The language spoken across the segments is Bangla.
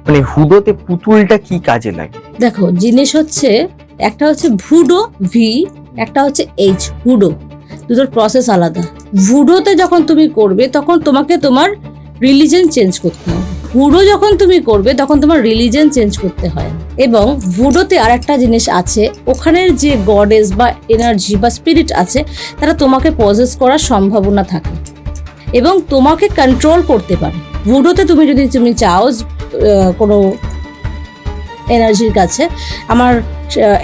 মানে হুডোতে পুতুলটা কি কাজে লাগে? দেখো, জিনিস হচ্ছে একটা হচ্ছে ভুডো ভি, একটা হচ্ছে এইচ, হুডো। দুটোর প্রসেস আলাদা। ভুডোতে যখন তুমি করবে তখন তোমাকে তোমার রিলিজন চেঞ্জ করতে হবে। হুডো যখন তুমি করবে তখন তোমার রিলিজন চেঞ্জ করতে হয়। এবং ভুডোতে আর একটা জিনিস আছে, ওখানের যে গডেস বা এনার্জি বা স্পিরিট আছে তারা তোমাকে পজেস করার সম্ভাবনা থাকে এবং তোমাকে কন্ট্রোল করতে পারে। ভুডোতে তুমি চাও কোনো এনার্জির কাছে আমার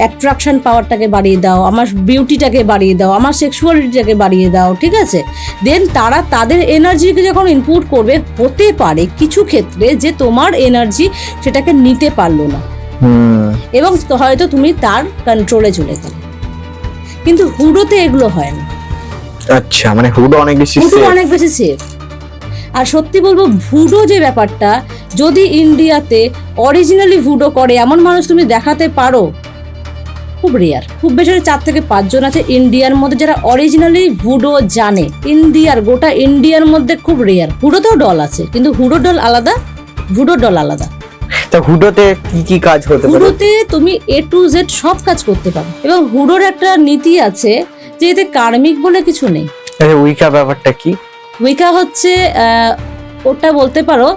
অ্যাট্রাকশন পাওয়ারটাকে বাড়িয়ে দাও, আমার বিউটিটাকে বাড়িয়ে দাও, আমার সেক্সুয়ালিটিটাকে বাড়িয়ে দাও, ঠিক আছে, দেন তারা তাদের এনার্জিকে যখন ইনপুট করবে, হতে পারে কিছু ক্ষেত্রে যে তোমার এনার্জি সেটাকে নিতে পারলো না এবং হয়তো তুমি তার কন্ট্রোলে চলে গেলে। কিন্তু হুডোতে এগুলো হয় না। আচ্ছা, মানে হুডো অনেক বেশি সেফ। আর সত্যি বলবো, ভুডো যে ব্যাপারটা, যদি ইন্ডিয়াতে অরিজিনালি ভুডো করে এমন মানুষ তুমি দেখাতে পারো, খুব রেয়ার। খুব বেশি 4 থেকে 5 জন আছে ইন্ডিয়ার মধ্যে যারা অরিজিনালি ভুডো জানে। গোটা ইন্ডিয়ার মধ্যে খুব রেয়ার। হুডোতেও দল আছে, কিন্তু হুডো দল আলাদা, ভুডো দল আলাদা। তা হুডোতে কি কাজ হতে পারে? হুডোতে তুমি A to Z সব কাজ করতে পারো। এবং হুডোর একটা নীতি আছে যে এতে কার্মিক বলে কিছু নেই। উইকা ব্যাপারটা কি? উইকা হচ্ছে ওটা বলতে পারো,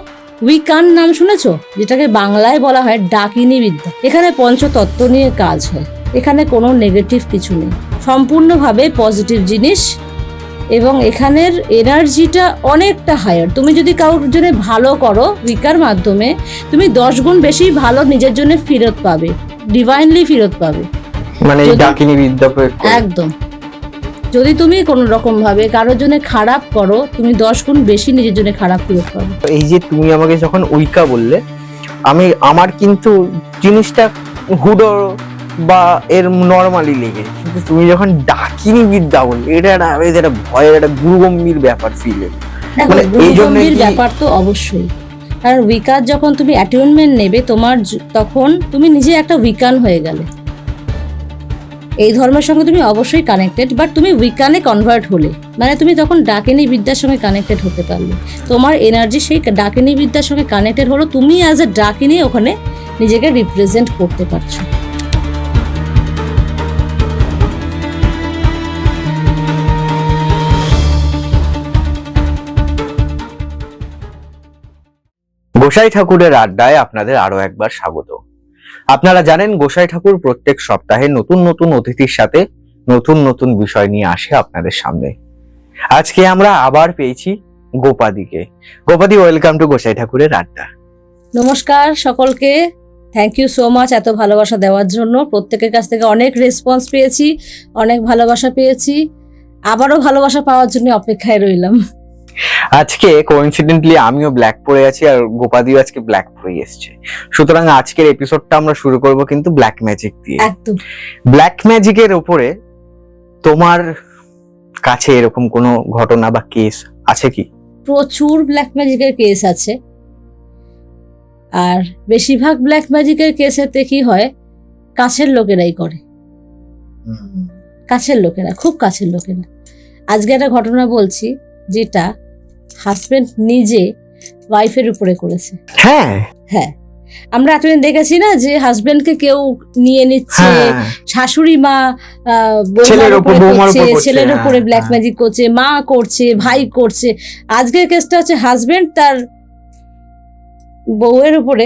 উইকান নাম শুনেছো, যেটাকে বাংলায় বলা হয় ডাকিনী বিদ্যা। এখানে পঞ্চতত্ত্ব নিয়ে কাজ হয়। এখানে কোনো নেগেটিভ কিছু নেই, সম্পূর্ণভাবে পজিটিভ জিনিস। এবং এখানের এনার্জিটা অনেকটা হায়ার। তুমি যদি কারোর জন্য ভালো করো উইকার মাধ্যমে, তুমি 10 গুণ বেশি ভালো নিজের জন্য ফেরত পাবে, ডিভাইনলি ফেরত পাবে। মানে ডাকিনী বিদ্যা একদম। যদি তুমি কোনো রকম ভাবে কারোর জন্য খারাপ করো, তুমি 10 গুণ বেশি নিজের জন্য খারাপ ফেরত পাবে। এই যে তুমি আমাকে যখন উইকা বললে, আমার কিন্তু জিনিসটা হুডো বা এর নরমালি লেগে, কিন্তু তুমি যখন ডাকিনী বিদ্যা বললে, এটা একটা ভয়ের একটা গুরুগম্ভীর ব্যাপার ফিল। মানে এই গম্ভীর ব্যাপার তো অবশ্যই, কারণ উইকার যখন তুমি অ্যাটেনমেন্ট নেবে তখন তুমি নিজে একটা উইকান হয়ে গেলে। এই ধর্মের সঙ্গে তুমি অবশ্যই কানেক্টেড, বাট তুমি উইকানে কনভার্ট হলে মানে তুমি তখন ডাকিনী বিদ্যার সঙ্গে কানেক্টেড হতে পারলে। তোমার এনার্জি সেই ডাকিনী বিদ্যার সঙ্গে কানেক্টেড হলো, তুমি অ্যাজ এ ডাকিনী ওখানে নিজেকে রিপ্রেজেন্ট করতে পারছো। গোসাই ঠাকুরের আড্ডায় আপনাদের আরো একবার স্বাগত। আপনারা জানেন গোসাই ঠাকুর প্রত্যেক সপ্তাহে নতুন নতুন অতিথির সাথে নতুন নতুন বিষয় নিয়ে আসে আপনাদের সামনে। আজকে আমরা আবার পেয়েছি গোপাদিকে। গোপাদি, ওয়েলকাম টু গোসাই ঠাকুরের আড্ডা। নমস্কার সকলকে, থ্যাংক ইউ সো মাচ এত ভালোবাসা দেওয়ার জন্য। প্রত্যেকের কাছ থেকে অনেক রেসপন্স পেয়েছি, অনেক ভালোবাসা পেয়েছি, আবারও ভালোবাসা পাওয়ার জন্য অপেক্ষায় রইলাম। আজকে কোইন্সিডেন্টলি আমিও ব্ল্যাক পরে আছি আর গোপাদিও আজকে ব্ল্যাক পরে এসেছে। সুতরাং আজকের এপিসোডটা আমরা শুরু করব কিন্তু ব্ল্যাক ম্যাজিক দিয়ে। একদম। ব্ল্যাক ম্যাজিকের উপরে তোমার কাছে এরকম কোনো ঘটনা বা কেস আছে কি? প্রচুর ব্ল্যাক ম্যাজিকের কেস আছে। আর বেশিরভাগ ব্ল্যাক ম্যাজিকের কেসেতে কি হয়, কাছের লোকেরাই করে। কাছের লোকেরা, খুব কাছের লোকেরা। আজকে একটা ঘটনা বলছি, যেটা হাজবেন্ড নিজে ওয়াইফের উপরে করেছে। হ্যাঁ হ্যাঁ, আমরা এতদিন দেখেছি না যে হাজবেন্ডকে কেউ নিয়ে নিচ্ছে, শাশুড়ি মা ছেলের উপরে ব্ল্যাক ম্যাজিক করছে, মা করছে, ভাই করছে। আজকের কেসটা হচ্ছে হাজবেন্ড তার বউয়ের উপরে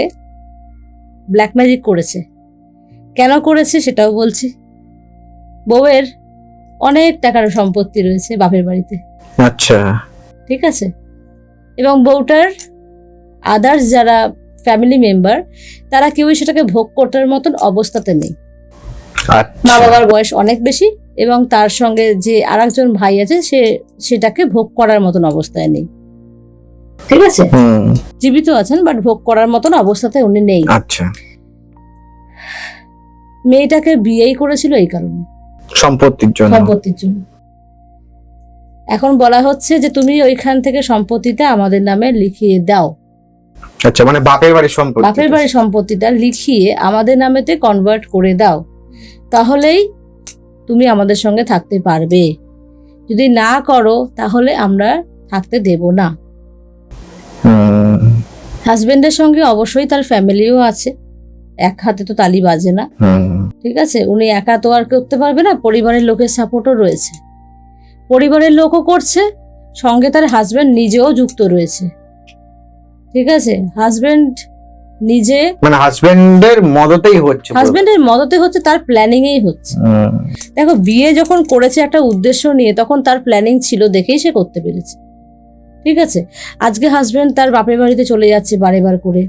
ব্ল্যাক ম্যাজিক করেছে। কেন করেছে সেটাও বলছি। বউয়ের অনেক টাকার সম্পত্তি রয়েছে বাপের বাড়িতে। আচ্ছা, ঠিক আছে। এবং বউটার আদার্স যারা ফ্যামিলি মেম্বার, তারা কেউই সেটাকে ভোগ করার মতন অবস্থাতে নেই। মা বাবার বয়স অনেক বেশি এবং তার সঙ্গে যে আরেকজন ভাই আছে সেটাকে ভোগ করার মতন অবস্থায় নেই। ঠিক আছে, জীবিত আছেন বাট ভোগ করার মতন অবস্থাতে উনি নেই। আচ্ছা, মেয়েটাকে বিয়েই করেছিল এই কারণে, সম্পত্তির জন্য। এখন বলা হচ্ছে যে তুমি ওইখান থেকে সম্পত্তিটা আমাদের নামে লিখিয়ে দাও। আচ্ছা, মানে বাপের বাড়ির সম্পত্তিটা লিখিয়ে আমাদের নামেতে কনভার্ট করে দাও, তাহলেই তুমি আমাদের সঙ্গে থাকতে পারবে। যদি না করো তাহলে আমরা থাকতে দেব না। হাজবেন্ডের সঙ্গে অবশ্যই তার ফ্যামিলিও আছে, এক হাতে তো তালি বাজে না, ঠিক আছে? উনি একা তো আর করতে পারবে না, পরিবারের লোকের সাপোর্টও রয়েছে, পরিবারের লোকও করছে, সঙ্গে তার হাজবেন্ড নিজেও যুক্ত রয়েছে, ঠিক আছে? হাজবেন্ড নিজে মানে হাজবেন্ডের মদতেই হচ্ছে, হাজবেন্ডের মদতে হচ্ছে, তার প্ল্যানিং এই হচ্ছে। দেখো, বিয়ে যখন করেছে একটা উদ্দেশ্য নিয়ে, তখন তার প্ল্যানিং ছিল দেখেই সে করতে পেরেছে, ঠিক আছে? আজকে হাজবেন্ড তার বাপের বাড়িতে চলে যাচ্ছে বারে বার করে,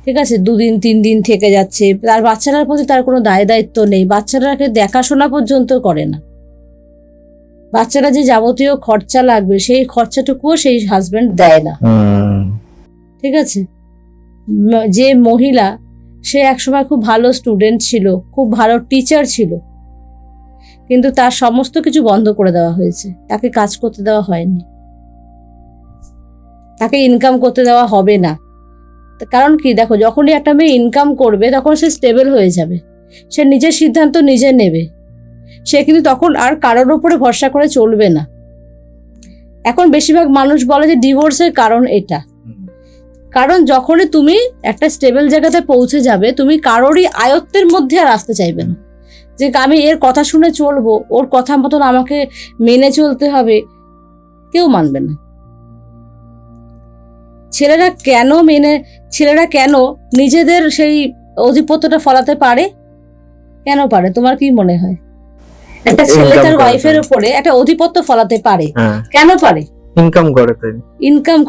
ঠিক আছে, 2 দিন 3 দিন থেকে যাচ্ছে, তার বাচ্চাটার প্রতি তার কোনো দায় দায়িত্ব নেই, বাচ্চাটাকে দেখাশোনা পর্যন্ত করে না, বাচ্চারা যে যাবতীয় খরচা লাগবে সেই খরচাটুকুও সেই হাজবেন্ড দেয় না, ঠিক আছে? যে মহিলা, সে একসময় খুব ভালো স্টুডেন্ট ছিল, খুব ভালো টিচার ছিল, কিন্তু তার সমস্ত কিছু বন্ধ করে দেওয়া হয়েছে, তাকে কাজ করতে দেওয়া হয়নি, তাকে ইনকাম করতে দেওয়া হবে না। কারণ কি, দেখো, যখনই একটা মেয়ে ইনকাম করবে তখন সে স্টেবল হয়ে যাবে, সে নিজের সিদ্ধান্ত নিজে নেবে, সে কিন্তু তখন আর কারোর উপরে ভরসা করে চলবে না। এখন বেশিরভাগ মানুষ বলে যে ডিভোর্সের কারণ এটা, কারণ যখনই তুমি একটা স্টেবল জায়গাতে পৌঁছে যাবে, তুমি কারোরই আয়ত্তের মধ্যে আর আসতে চাইবে না, যে আমি এর কথা শুনে চলবো, ওর কথা মতন আমাকে মেনে চলতে হবে, কেউ মানবে না। ছেলেরা কেন নিজেদের সেই আধিপত্যটা ফলাতে পারে? কেন পারে, তোমার কি মনে হয়? একটা ছেলে তার ওয়াইফের উপরে একটা আধিপত্য ফলাতে পারে, কেন পারে? ইনকাম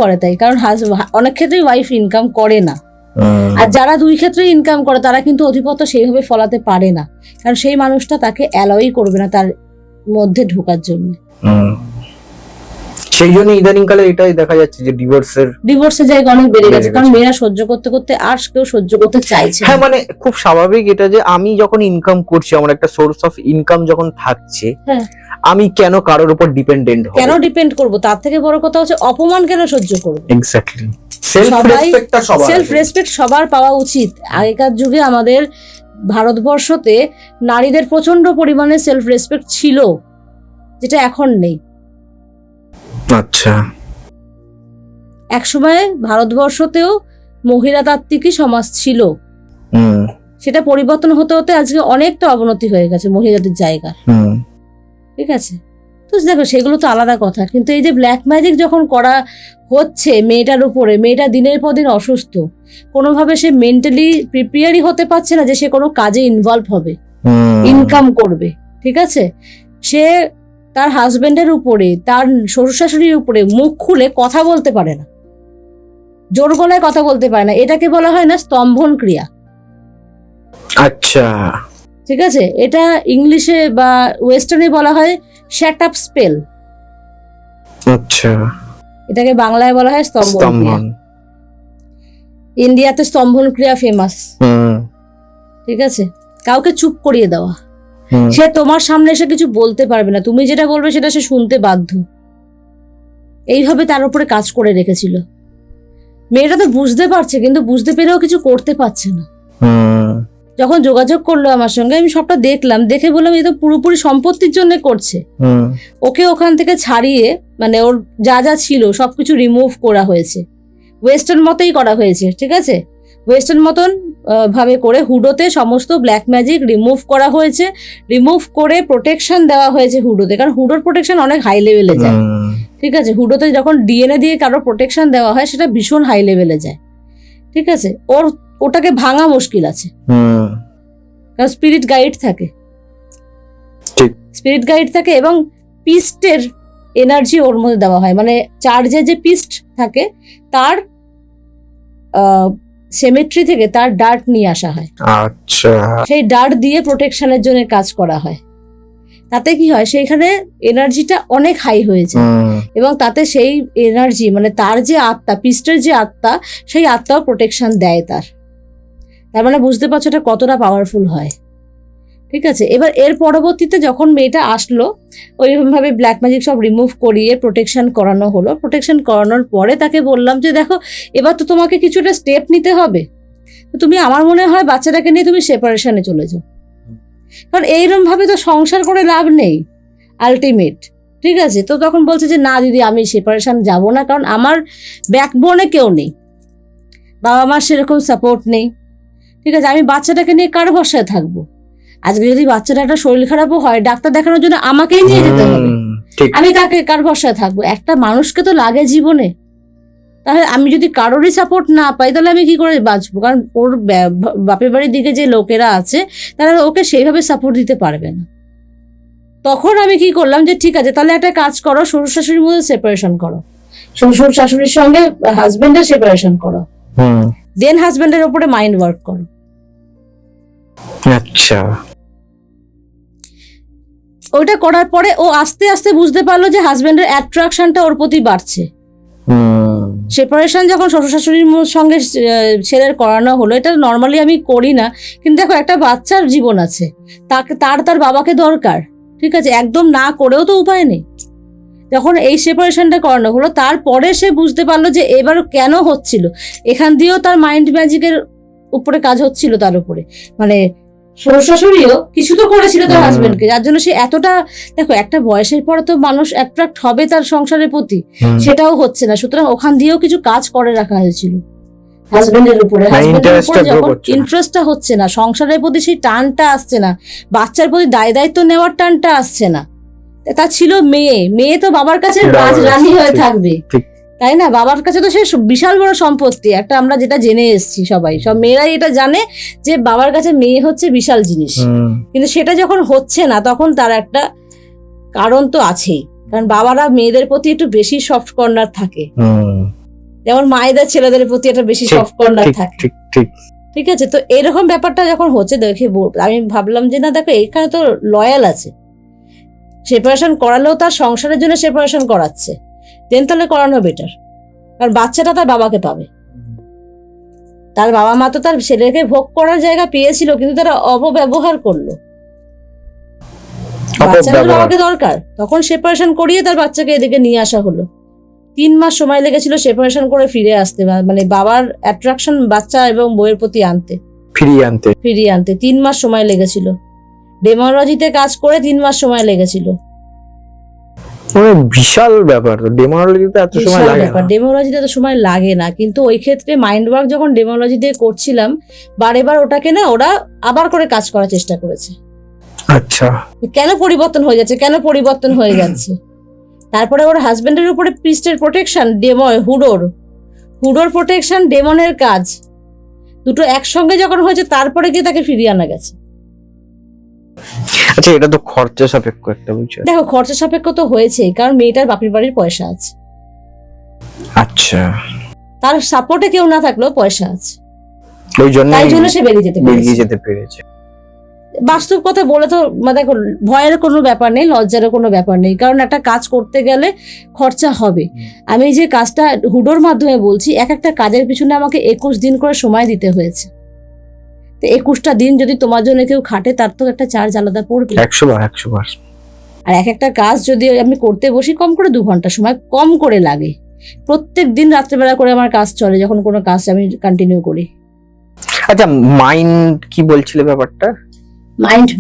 করে তাই, কারণ অনেক ক্ষেত্রেই ওয়াইফ ইনকাম করে না, আর যারা 2 ক্ষেত্রে ইনকাম করে তারা কিন্তু আধিপত্য সেইভাবে ফলাতে পারে না, কারণ সেই মানুষটা তাকে অ্যালাউই করবে না তার মধ্যে ঢোকার জন্য। সেই জন্য ইদানিংকালে এটাই দেখা যাচ্ছে যে ডিভোর্সের জায়গা অনেক বেড়ে গেছে, কারণ মেয়েরা সহ্য করতে করতে আর কেউ সহ্য করতে চাইছে। হ্যাঁ, মানে খুব স্বাভাবিক এটা যে আমি যখন ইনকাম করছি, আমার একটা সোর্স অফ ইনকাম যখন থাকছে, আমি কেন কারোর উপর ডিপেন্ডেন্ট হব? কেন ডিপেন্ড করব? তার থেকে বড় কথা হচ্ছে অপমান কেন সহ্য করব? এক্স্যাক্টলি, সেলফ রেসপেক্ট সবার পাওয়া উচিত। আগেকার যুগে আমাদের ভারতবর্ষতে নারীদের প্রচন্ড পরিমাণে সেলফ রেসপেক্ট ছিল, যেটা এখন নেই। আচ্ছা, একসময় ভারতবর্ষতেও মহিলাতান্ত্রিকই সমাজ ছিল, সেটা পরিবর্তন হতে হতে আজকে অনেকটা অবনতি হয়ে গেছে মহিলাদের জায়গা, ঠিক আছে? তো দেখো, সেগুলো তো আলাদা কথা, কিন্তু এই যে ব্ল্যাক ম্যাজিক যখন করা হচ্ছে মেয়েটার উপরে, মেয়েটা দিনের পর দিন অসুস্থ, কোনোভাবে সে মেন্টালি প্রিপেয়ারই হতে পারছে না যে সে কোনো কাজে ইনভলভ হবে, ইনকাম করবে, ঠিক আছে? সে তার হাজবেন্ডের উপরে, তার শ্বশুর শাশুড়ির উপরে মুখ খুলে কথা বলতে পারে না, জোর গলায় কথা বলতে পারে না, এটাকে বলা হয় না স্তম্ভন ক্রিয়া। আচ্ছা, ঠিক আছে? এটা ইংলিশে বা ওয়েস্টার্নে বলা হয় শ্যাট আপ স্পেল। আচ্ছা, এটাকে বাংলায় বলা হয় স্তম্ভন ক্রিয়া। ইন্ডিয়াতে স্তম্ভন ক্রিয়া ফেমাস, ঠিক আছে? কাউকে চুপ করিয়ে দেওয়া, সে তোমার সামনে এসে কিছু বলতে পারবে না, তুমি যেটা বলবে সেটা সে শুনতে বাধ্য, এইভাবে তার উপরে কাজ করে রেখেছিল। মেয়েটা তো বুঝতে পারছে, কিন্তু বুঝতে পেরেও কিছু করতে পারছে না। যখন যোগাযোগ করলো আমার সঙ্গে, আমি সবটা দেখলাম, দেখে বললাম এই তো পুরোপুরি সম্পত্তির জন্য করছে। ওকে ওখান থেকে ছাড়িয়ে, মানে ওর যা যা ছিল সবকিছু রিমুভ করা হয়েছে, ওয়েস্টার্ন মতেই করা হয়েছে, ঠিক আছে? ওয়েস্টার্ন মতন ভাবে করে হুডোতে সমস্ত ব্ল্যাক ম্যাজিক রিমুভ করা হয়েছে, রিমুভ করে প্রোটেকশন দেওয়া হয়েছে হুডোতে, কারণ হুডোর প্রোটেকশন অনেক হাই লেভেলে যায়, ঠিক আছে? হুডোতে যখন ডিএনএ দিয়ে কারো প্রোটেকশন দেওয়া হয় সেটা ভীষণ হাই লেভেলে যায়, ঠিক আছে? ওটাকে ভাঙা মুশকিল আছে, কারণ স্পিরিট গাইড থাকে, এবং পিস্টের এনার্জি ওর মধ্যে দেওয়া হয়, মানে চার্জে যে পিস্ট থাকে তার সেমেট্রি থেকে তার ডার্ট নিয়ে আসা হয়। আচ্ছা, সেই ডার্ট দিয়ে প্রোটেকশনের জন্য কাজ করা হয়। তাতে কি হয়, সেইখানে এনার্জিটা অনেক হাই হয়েছে, এবং তাতে সেই এনার্জি, মানে তার যে আত্মা, পিস্টের যে আত্মা, সেই আত্মাও প্রোটেকশন দেয় তার মানে বুঝতে পারছো এটা কতটা পাওয়ারফুল হয়, ঠিক আছে? এবার এর পরবর্তীতে যখন মেয়েটা আসলো, ওইভাবে ব্ল্যাক ম্যাজিক সব রিমুভ করিয়ে প্রোটেকশন করানো হলো। প্রোটেকশন করানোর পরে তাকে বললাম যে দেখো, এবার তো তোমাকে কিছুটা স্টেপ নিতে হবে, তুমি আমার মনে হয় বাচ্চাটাকে নিয়ে তুমি সেপারেশনে চলে যাও, কারণ এইরকম ভাবে তো সংসার করে লাভ নেই আলটিমেট, ঠিক আছে? তো তখন বলছে যে না দিদি, আমি সেপারেশন যাব না, কারণ আমার ব্যাকবোনে কেউ নেই, বাবা মার সেরকম সাপোর্ট নেই, ঠিক আছে, আমি বাচ্চাটাকে নিয়ে কার ভরসায় থাকবো? আজকে যদি বাচ্চাটা একটা শরীর খারাপও হয়, ডাক্তার দেখানোর জন্য আমাকেই নিয়ে যেতে হবে, ঠিক। আমি কার ভরসায় থাকবো? একটা মানুষকে তো লাগে জীবনে, তাহলে আমি যদি কারোরই সাপোর্ট না পাই তাহলে আমি কি করে বাঁচবো? কারণ ওর বাপের বাড়ির দিকে যে লোকেরা আছে তারা ওকে সেইভাবে সাপোর্ট দিতে পারবে না। তখন আমি কি করলাম যে ঠিক আছে, তাহলে একটা কাজ করো, শ্বশুর শাশুড়ির মধ্যে সেপারেশন করো, শ্বশুর শাশুড়ির সঙ্গে হাজবেন্ডের সেপারেশন করো, দেন হাজবেন্ডের উপরে মাইন্ড ওয়ার্ক করো। আচ্ছা, ওইটা করার পরে ও আস্তে আস্তে বুঝতে পারলো যে হাজবেন্ডের অ্যাট্রাকশনটা ওর প্রতি বাড়ছে। সেপারেশন যখন শ্বশুর শাশুড়ির সঙ্গে ছেলের করানো হলো, এটা নর্মালি আমি করি না, কিন্তু দেখো একটা বাচ্চার জীবন আছে, তার বাবাকে দরকার, ঠিক আছে, একদম না করেও তো উপায় নেই। যখন এই সেপারেশনটা করানো হলো, তারপরে সে বুঝতে পারলো যে এবার কেন হচ্ছিল, এখান দিয়েও তার মাইন্ড ম্যাজিকের উপরে কাজ হচ্ছিল, তার উপরে মানে শ্বশুর শাশুড়িও কিছু তো করেছিল তার হাজবেন্ডকে, যার জন্য সে এতটা, দেখো একটা বয়সের পরে তো মানুষ অ্যাট্রাক্ট হবে তার সংসারের প্রতি, সেটাও হচ্ছে না। সুতরাং ওখান দিয়েও কিছু কাজ করে রাখা হয়েছিল হাজবেন্ডের উপরে, যখন ইন্টারেস্টটা হচ্ছে না, সংসারের প্রতি সেই টানটা আসছে না, বাচ্চার প্রতি দায়িত্ব নেওয়ার টানটা আসছে না। তা ছিল মেয়ে তো বাবার কাছে রানী হয়ে থাকবে, তাই না? বাবার কাছে তো সে বিশাল বড় সম্পত্তি একটা, আমরা যেটা জেনে এসেছি সবাই, সব মেয়েরাই এটা জানে যে বাবার কাছে মেয়ে হচ্ছে বিশাল জিনিস। কিন্তু সেটা যখন হচ্ছে না, তখন তার একটা কারণ তো আছেই, কারণ বাবারা মেয়েদের প্রতি একটু বেশি সফট কর্নার থাকে, যেমন মায়েদের ছেলেদের প্রতি একটা বেশি সফট কর্নার থাকে, ঠিক আছে? তো এরকম ব্যাপারটা যখন হচ্ছে, দেখে আমি ভাবলাম যে না, দেখো এখানে তো লয়াল আছে, সেপারেশন করালেও তার সংসারের জন্য সেপারেশন করাচ্ছে, দেন তাহলে করানো বেটার, কারণ বাচ্চাটা তার বাবাকে পাবে। তার বাবা মা তো তার ছেলেকে ভোগ করার জায়গা পেয়েছিল, কিন্তু তারা অপব্যবহার করলো, বাচ্চাটার বাবাকে দরকার, তখন সেপারেশন করিয়ে তার বাচ্চাকে এদিকে নিয়ে আসা হলো। 3 মাস সময় লেগেছিল সেপারেশন করে ফিরে আসতে, মানে বাবার অ্যাট্রাকশন বাচ্চা এবং বউয়ের প্রতি ফিরিয়ে আনতে 3 মাস সময় লেগেছিল। ডেমোলজিতে কাজ করে 3 মাস সময় লেগেছিল। বিশাল ব্যাপার, ডেমোলজিতে এত সময় লাগে না, ডেমোলজিতে এত সময় লাগে না, কিন্তু ওই ক্ষেত্রে মাইন্ড ওয়ার্ক যখন ডেমোলজিতে করছিলাম, বারেবার ওটাকে না ওরা আবার করে কাজ করার চেষ্টা করেছে। আচ্ছা, কেন পরিবর্তন হয়ে যাচ্ছে। তারপরে ওর হাজবেন্ডের উপরে প্রিস্টের প্রোটেকশন, হুডোর প্রোটেকশন, ডেমনের কাজ, দুটো একসঙ্গে যখন হয়েছে, তারপরে গিয়ে তাকে ফিরিয়ে আনা গেছে। আচ্ছা, এটা তো খরচা সাপেক্ষ একটা বিষয়। দেখো খরচা সাপেক্ষ তো হয়েছেই, কারণ মেয়েটার বাপের বাড়ির পয়সা আছে। আচ্ছা, তার সাপোর্টে কেউ না থাকলেও পয়সা আছে, তাই জন্য সে বেরিয়ে যেতে পেরেছে। বাস্তব কথা বলে তো দেখো, ভয়ের কোনো ব্যাপার নেই, লজ্জারও কোনো ব্যাপার নেই, কারণ একটা কাজ করতে গেলে খরচা হবে। আমি যে কাজটা হুডোর মাধ্যমে বলছি, একটা কাজের পিছনে আমাকে 21 দিন করে সময় দিতে হয়েছে। তো 21টা দিন যদি তোমার জন্য কেউ খাটে, তার তো একটা চার্জ আলাদা পড়বে, 100 বার। আর একটা কাজ যদি আমি করতে বসি, কম করে 2 ঘন্টা সময় কম করে লাগে। প্রত্যেক দিন রাত্রেবেলা করে আমার কাজ চলে, যখন কোনো কাজ আমি কন্টিনিউ করি। আচ্ছা, মাইন্ড কি বলছিলে ব্যাপারটা? মাইন্ড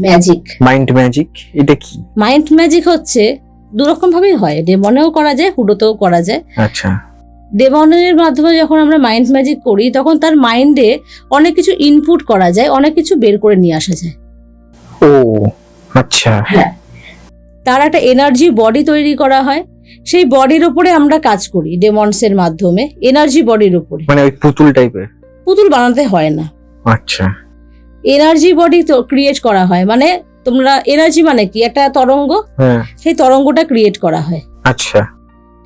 ম্যাজিক এটা কি? মাইন্ড ম্যাজিক হচ্ছে 2 রকম ভাবেই হয়, ডেমনেও করা যায়, হুডোতেও করা যায়। আচ্ছা, ডেমনের মাধ্যমে যখন আমরা মাইন্ড ম্যাজিক করি, তখন তার মাইন্ডে অনেক কিছু ইনপুট করা যায়, অনেক কিছু বের করে নিয়ে আসা যায়। ও আচ্ছা, হ্যাঁ, তার একটা এনার্জি বডি তৈরি করা হয়, সেই বডির উপরে আমরা কাজ করি ডেমনসের মাধ্যমে, এনার্জি বডির উপরে, মানে ওই পুতুল বানাতে হয় না। আচ্ছা, এনার্জি বডি তো ক্রিয়েট করা হয়, মানে তোমরা এনার্জি মানে কি, একটা তরঙ্গ, সেই তরঙ্গটা ক্রিয়েট করা হয়। আচ্ছা,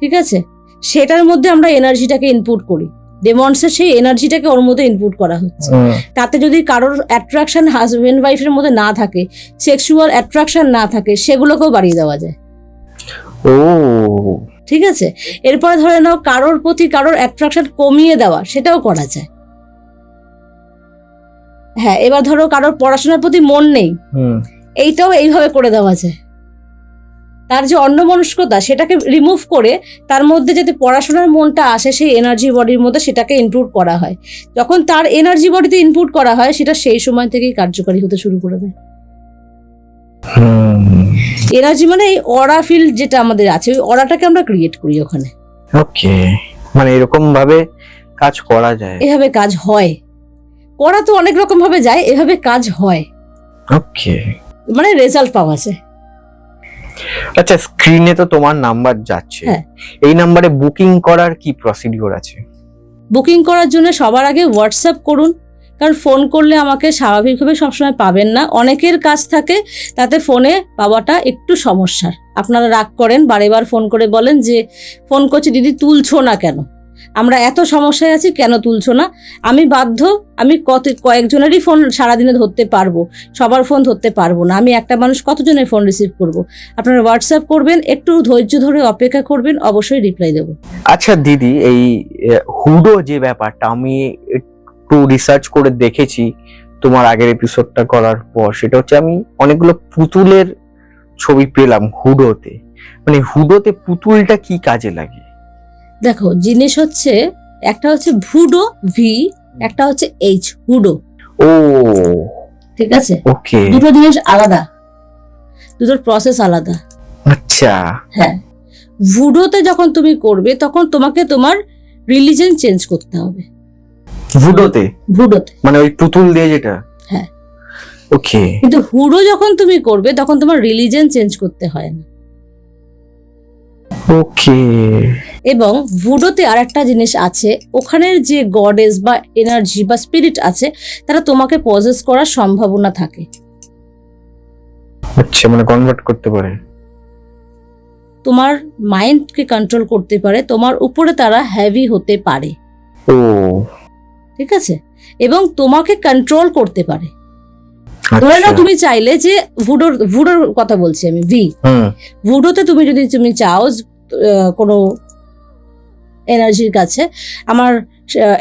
ঠিক আছে, সেটার মধ্যে আমরা এনার্জিটাকে ইনপুট করি, ডেমনসের সেই এনার্জিটাকে ওর মধ্যে ইনপুট করা হচ্ছে। তাতে যদি কারোর অ্যাট্রাকশন হাজবেন্ড ওয়াইফের মধ্যে না থাকে, সেক্সুয়াল অ্যাট্রাকশন না থাকে, সেগুলোকেও বাড়িয়ে দেওয়া যায়। ও ঠিক আছে, এরপরে ধরে নাও কারোর প্রতি কারোর অ্যাট্রাকশন কমিয়ে দেওয়া, সেটাও করা যায়। হ্যাঁ, এবার ধরো কারোর পড়াশোনার প্রতি মন নেই, এইটাও এইভাবে করে দেওয়া যায়। তার যে অন্যমনস্কতা, সেটাকে রিমুভ করে তার মধ্যে যাতে পড়াশোনার মনটা আসে, সেই এনার্জি বডির মধ্যে সেটাকে ইনপুট করা হয়। যখন তার এনার্জি বডিতে ইনপুট করা হয়, সেটা সেই সময় থেকেই কার্যকারী হতে শুরু করে দেয়। এনার্জি মানে এই অরা ফিল্ড যেটা আমাদের আছে, ওই অরাটাকে আমরা ক্রিয়েট করি ওখানে। ওকে, মানে এরকম ভাবে কাজ করা যায়? এভাবে কাজ হয়, করা তো অনেক রকম ভাবে যায়, এভাবে কাজ হয়, ওকে। মানে রেজাল্ট পাওয়া যায়। আচ্ছা, স্ক্রিনে তো তোমার নাম্বার যাচ্ছে, হ্যাঁ। এই নাম্বারে বুকিং করার কি প্রসিডিওর আছে? বুকিং করার জন্য সবার আগে হোয়াটসঅ্যাপ করুন, কারণ ফোন করলে আমাকে স্বাভাবিকভাবে সবসময় পাবেন না, অনেকের কাজ থাকে, তাতে ফোনে পাওয়াটা একটু সমস্যার। আপনারা রাগ করেন, বারেবার ফোন করে বলেন যে ফোন করছি দিদি তুলছো না কেন, আমরা এত সমস্যায় আছি কেন তুলছো না। আমি বাধ্য, আমি কয়েকজনেরই ফোন সারাদিনে ধরতে পারবো, সবার ফোন ধরতে পারবো না, আমি একটা মানুষ কতজনের ফোন রিসিভ করব। আপনারা হোয়াটসঅ্যাপ করবেন, একটু ধৈর্য ধরে অপেক্ষা করবেন, অবশ্যই রিপ্লাই দেবো। আচ্ছা দিদি, এই হুডো যে ব্যাপারটা আমি একটু রিসার্চ করে দেখেছি তোমার আগের এপিসোডটা করার পর, সেটা হচ্ছে আমি অনেকগুলো পুতুলের ছবি পেলাম হুডোতে। মানে হুডোতে পুতুলটা কি কাজে লাগে? দেখো, জিনিস হচ্ছে একটা হচ্ছে ভুডো ভি, একটা হচ্ছে এইচ, হুডো। ও ঠিক আছে, ওকে, দুটো জিনিস আলাদা, দুটোর প্রসেস আলাদা। আচ্ছা। হ্যাঁ, ভুডোতে যখন তুমি করবে তখন তোমাকে তোমার রিলিজন চেঞ্জ করতে হবে। হুডোতে ভুডোতে, মানে ওই পুতুল দিয়ে যেটা? হ্যাঁ। ওকে। কিন্তু হুডো যখন তুমি করবে তখন তোমার রিলিজন চেঞ্জ করতে হয় না। ওকে। এবং ভুডোতে আর একটা জিনিস আছে, ওখানের যে গডেস বা এনার্জি বা স্পিরিট আছে, তারা তোমাকে পজেস করার সম্ভাবনা থাকে। আচ্ছা, মানে কনভার্ট করতে পারে, তোমার মাইন্ডকে কন্ট্রোল করতে পারে, তোমার উপরে তারা হেভি হতে পারে। ও ঠিক আছে, এবং তোমাকে কন্ট্রোল করতে পারে। ধরে নাও আচ্ছা। তুমি চাইলে যে ভুডোর কথা বলছি আমি, ভুডোতে তুমি চাও কোনো এনার্জির কাছে আমার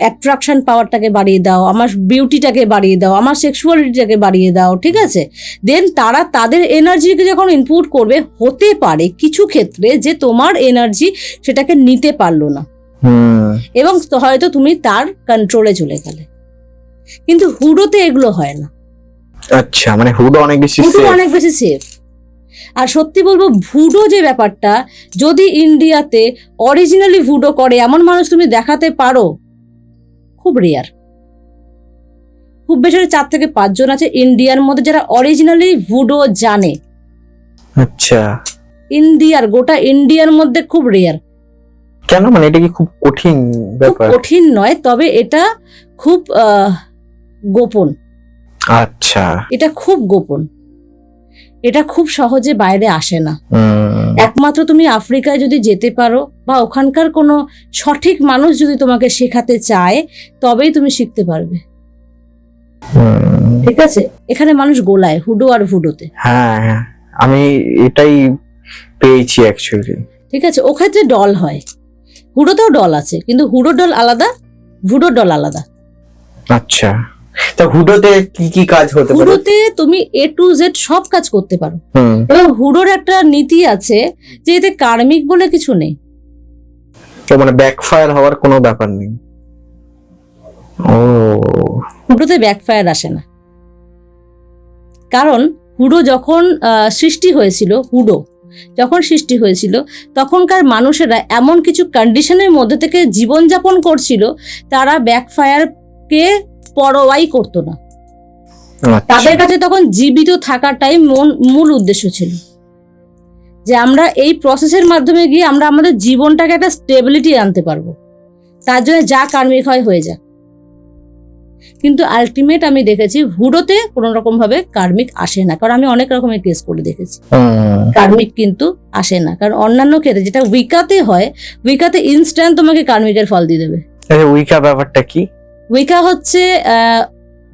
অ্যাট্রাকশন পাওয়ারটাকে বাড়িয়ে দাও, আমার বিউটিটাকে বাড়িয়ে দাও, আমার সেক্সুয়ালিটিটাকে বাড়িয়ে দাও, ঠিক আছে, দেন তারা তাদের এনার্জিকে যখন ইনপুট করবে, হতে পারে কিছু ক্ষেত্রে যে তোমার এনার্জি সেটাকে নিতে পারলো না, এবং হয়তো তুমি তার কন্ট্রোলে চলে গেলে। কিন্তু হুডোতে এগুলো হয় না। আচ্ছা, মানে হুডো অনেক বেশি সেফ। আর সত্যি বলবো, ভুডো যে ব্যাপারটা, যদি ইন্ডিয়াতে অরিজিনালি ভুডো করে এমন মানুষ তুমি দেখাতে পারো, খুব রেয়ার। খুব বেশি 4 থেকে 5 জন আছে ইন্ডিয়ার মধ্যে যারা অরিজিনালি ভুডো জানে। আচ্ছা, গোটা ইন্ডিয়ার মধ্যে খুব রেয়ার। কেন, মানে এটা কি খুব কঠিন ব্যাপার? কঠিন নয়, তবে এটা খুব গোপন। আচ্ছা, এটা খুব গোপন, এটা খুব সহজে বাইরে আসে না। একমাত্র তুমি আফ্রিকায় যদি যেতে পারো বা ওখানকার কোনো সঠিক মানুষ যদি তোমাকে শেখাতে চায়, তবেই তুমি শিখতে পারবে। ঠিক আছে, এখানে মানুষ গোলায় হুডো আর ভুডোতে। হ্যাঁ, আমি এটাই পেয়েছি অ্যাকচুয়ালি। ঠিক আছে, ও ক্ষেত্রে ডল হয়, হুডোতেও ডল আছে, কিন্তু হুডো ডল আলাদা, ভুডো ডল আলাদা। আচ্ছা, তা হুডোতে কি কি কাজ হতে পারে? হুডোতে তুমি A to Z সব কাজ করতে পারো, এবং হুডোর একটা নীতি আছে যে এতে কার্মিক বলে কিছু নেই। তো মানে ব্যাকফায়ার হওয়ার কোনো ব্যাপার নেই? ও, হুডোতে ব্যাকফায়ার আসে না, কারণ হুডো যখন সৃষ্টি হয়েছিল, তখনকার মানুষেরা এমন কিছু কন্ডিশনের মধ্যে থেকে জীবনযাপন করছিল, তারা ব্যাকফায়ারকে পরোয়াই করতো না। তাদের কাছে তখন জীবিত থাকাটাই মূল উদ্দেশ্য ছিল, যে আমরা এই প্রসেসের মাধ্যমে গিয়ে আমরা আমাদের জীবনটাকে একটা স্টেবিলিটি আনতে পারবো, তার জন্য যা কার্মিক হয় হয়ে যায়। কিন্তু আলটিমেট আমি দেখেছি হুডোতে কোনো রকম ভাবে কার্মিক আসে না, কারণ আমি অনেক রকমের কেস করে দেখেছি, কার্মিক কিন্তু আসে না। কারণ অন্যান্য ক্ষেত্রে যেটা উইকাতে হয়, উইকাতে ইনস্ট্যান্ট তোমাকে কার্মিকের ফল দিয়ে দেবে। উইকা ব্যাপারটা কি? উইকা হচ্ছে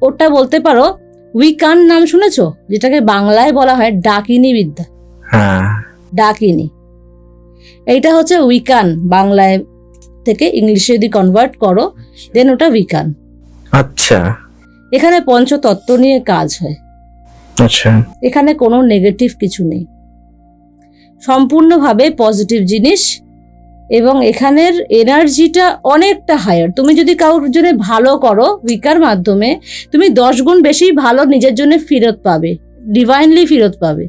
ওটা বলতে পারো, উইকান নাম শুনেছো, যেটাকে বাংলায় বলা হয় ডাকিনী বিদ্যা। ডাকিনী, এইটা হচ্ছে উইকান, বাংলায় থেকে ইংলিশে যদি কনভার্ট করো দেন ওটা উইকান। আচ্ছা, এখানে পঞ্চতত্ত্ব নিয়ে কাজ হয়। আচ্ছা, এখানে কোনো নেগেটিভ কিছু নেই, সম্পূর্ণভাবে পজিটিভ জিনিস, এবং এখানের এনার্জিটা অনেকটা হায়ার। তুমি যদি কারোর জন্য ভালো করো উইকার মাধ্যমে, তুমি 10 গুণ বেশি ভালো নিজের জন্য ফেরত পাবে, ডিভাইনলি ফেরত পাবে।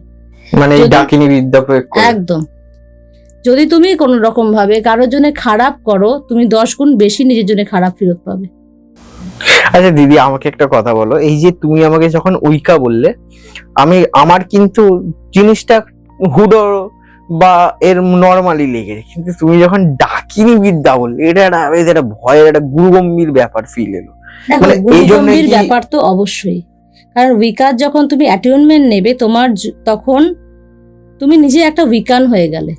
মানে ডাকিনী বিদ্যা প্রয়োগ করে। একদম। যদি তুমি কোনো রকম ভাবে কারোর জন্য খারাপ করো, তুমি 10 গুণ বেশি নিজের জন্য খারাপ ফেরত পাবে। আচ্ছা দিদি, আমাকে একটা কথা বলো, এই যে তুমি আমাকে যখন উইকা বললে, আমার কিন্তু জিনিসটা হুডো বা এর নর্মালি লেগেছে, কিন্তু তুমি যখন ডাকিনী বিদ্যা বললে, এটা ভয়ের একটা গুরুগম্ভীর ব্যাপার ফিল এলো। দেখো, মানে এই জন্য গুরুগম্ভীর কি- ব্যাপার তো অবশ্যই, কারণ উইকার যখন তুমি অ্যাটেনমেন্ট নেবে তখন তুমি নিজে একটা উইকান হয়ে গেলে।